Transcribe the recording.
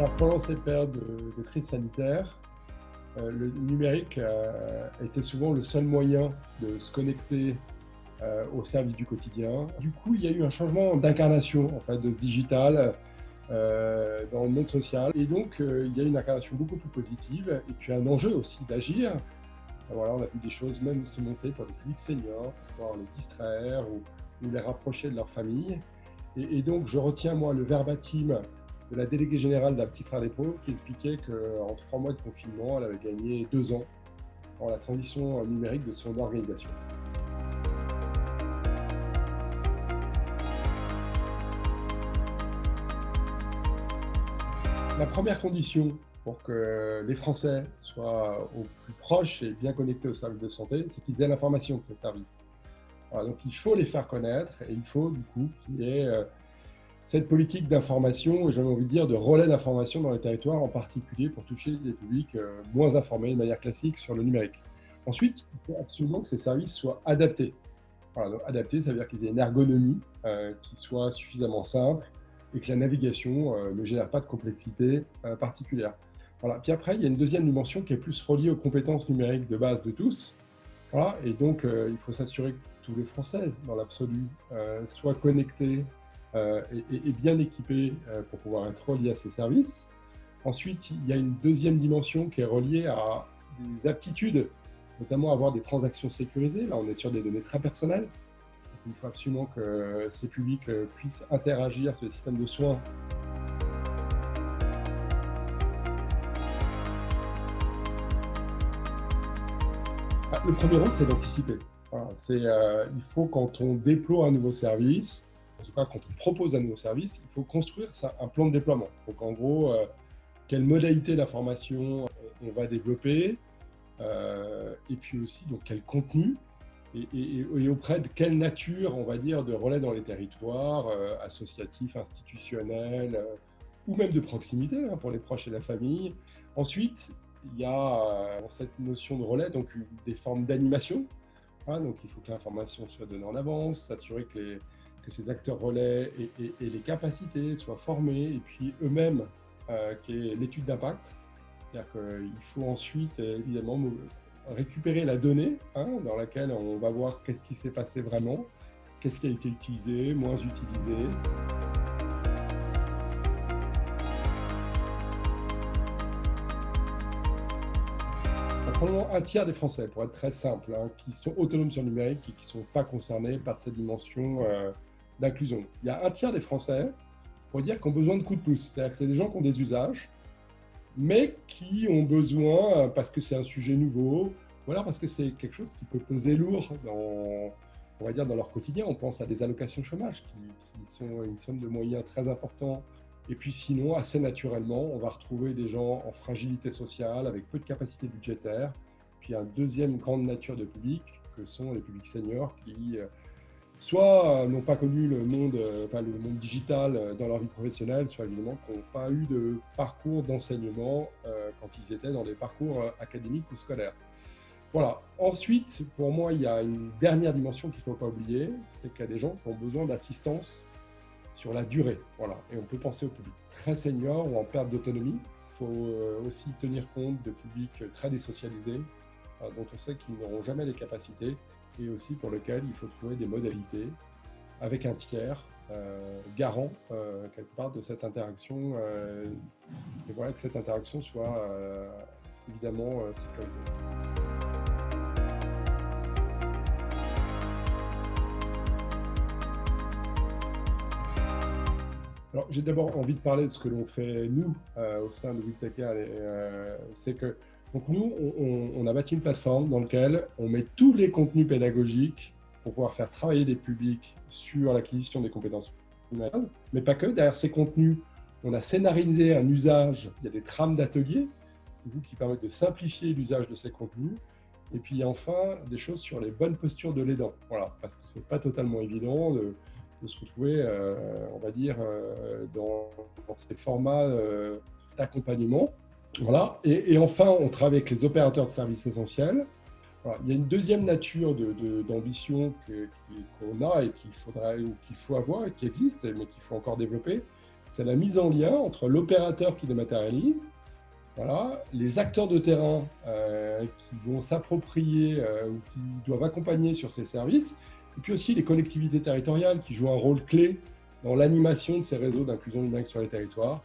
Alors, pendant cette période de crise sanitaire, le numérique était souvent le seul moyen de se connecter au service du quotidien. Du coup, il y a eu un changement d'incarnation en fait, de ce digital dans le monde social. Et donc, il y a une incarnation beaucoup plus positive et puis un enjeu aussi d'agir. Voilà, on a vu des choses même se monter pour les publics seniors, pour pouvoir les distraire ou les rapprocher de leur famille. Et donc, je retiens, moi, le verbatim de la déléguée générale d'un petit frère des pauvres qui expliquait qu'en 3 mois de confinement, elle avait gagné 2 ans dans la transition numérique de son organisation. La première condition pour que les Français soient au plus proches et bien connectés aux services de santé, c'est qu'ils aient l'information de ces services. Voilà, donc il faut les faire connaître et il faut du coup qu'il y ait cette politique d'information, et j'avais envie de dire de relais d'information dans les territoires, en particulier pour toucher des publics moins informés de manière classique sur le numérique. Ensuite, il faut absolument que ces services soient adaptés. Voilà, donc adaptés, ça veut dire qu'ils aient une ergonomie qui soit suffisamment simple et que la navigation ne génère pas de complexité particulière. Voilà. Puis après, il y a une deuxième dimension qui est plus reliée aux compétences numériques de base de tous. Voilà. Et donc, il faut s'assurer que tous les Français, dans l'absolu, soient connectés et bien équipés pour pouvoir être reliés à ces services. Ensuite, il y a une deuxième dimension qui est reliée à des aptitudes, notamment avoir des transactions sécurisées. Là, on est sur des données très personnelles. Donc, il faut absolument que ces publics puissent interagir sur les systèmes de soins. Le premier rôle, c'est d'anticiper. Voilà, il faut, quand on déploie un nouveau service, en tout cas quand on propose un nouveau service, il faut construire un plan de déploiement. Donc en gros, quelle modalité d'information on va développer, et puis aussi donc, quel contenu, et auprès de quelle nature, on va dire, de relais dans les territoires, associatifs, institutionnels, ou même de proximité hein, pour les proches et la famille. Ensuite, il y a dans cette notion de relais donc des formes d'animation. Hein, donc il faut que l'information soit donnée en avance, s'assurer que ces acteurs relais et les capacités soient formés, et puis eux-mêmes, qu'il y ait l'étude d'impact. C'est-à-dire qu'il faut ensuite, évidemment, récupérer la donnée hein, dans laquelle on va voir qu'est-ce qui s'est passé vraiment, qu'est-ce qui a été utilisé, moins utilisé. Probablement un tiers des Français, pour être très simple, hein, qui sont autonomes sur le numérique et qui ne sont pas concernés par cette dimension d'inclusion. Il y a un tiers des Français, pour dire, qui ont besoin de coups de pouce. C'est-à-dire que c'est des gens qui ont des usages, mais qui ont besoin, parce que c'est un sujet nouveau, voilà, parce que c'est quelque chose qui peut peser lourd on va dire, dans leur quotidien. On pense à des allocations chômage qui sont une somme de moyens très importants. Et puis sinon, assez naturellement, on va retrouver des gens en fragilité sociale, avec peu de capacité budgétaire. Puis une deuxième grande nature de public, que sont les publics seniors, qui soit n'ont pas connu le monde digital dans leur vie professionnelle, soit évidemment qui n'ont pas eu de parcours d'enseignement quand ils étaient dans des parcours académiques ou scolaires. Voilà. Ensuite, pour moi, il y a une dernière dimension qu'il ne faut pas oublier, c'est qu'il y a des gens qui ont besoin d'assistance sur la durée. Voilà. Et on peut penser aux publics très seniors ou en perte d'autonomie. Il faut aussi tenir compte de publics très désocialisés, dont on sait qu'ils n'auront jamais les capacités, et aussi pour lesquels il faut trouver des modalités avec un tiers garant quelque part de cette interaction, et voilà, que cette interaction soit évidemment sécurisée. Alors, j'ai d'abord envie de parler de ce que l'on fait, nous, au sein de Webteka. C'est que donc nous, on a bâti une plateforme dans laquelle on met tous les contenus pédagogiques pour pouvoir faire travailler des publics sur l'acquisition des compétences numériques, mais pas que. Derrière ces contenus, on a scénarisé un usage, il y a des trames d'ateliers qui permettent de simplifier l'usage de ces contenus. Et puis enfin, des choses sur les bonnes postures de l'aidant. Voilà, parce que ce n'est pas totalement évident de se retrouver, on va dire, dans ces formats d'accompagnement. Voilà. Et enfin, on travaille avec les opérateurs de services essentiels. Voilà. Il y a une deuxième nature d'ambition qu'on a et qu'il faut avoir et qui existe, mais qu'il faut encore développer. c'est la mise en lien entre l'opérateur qui dématérialise, voilà, les acteurs de terrain qui vont s'approprier ou qui doivent accompagner sur ces services, et puis aussi les collectivités territoriales qui jouent un rôle clé dans l'animation de ces réseaux d'inclusion numérique sur les territoires.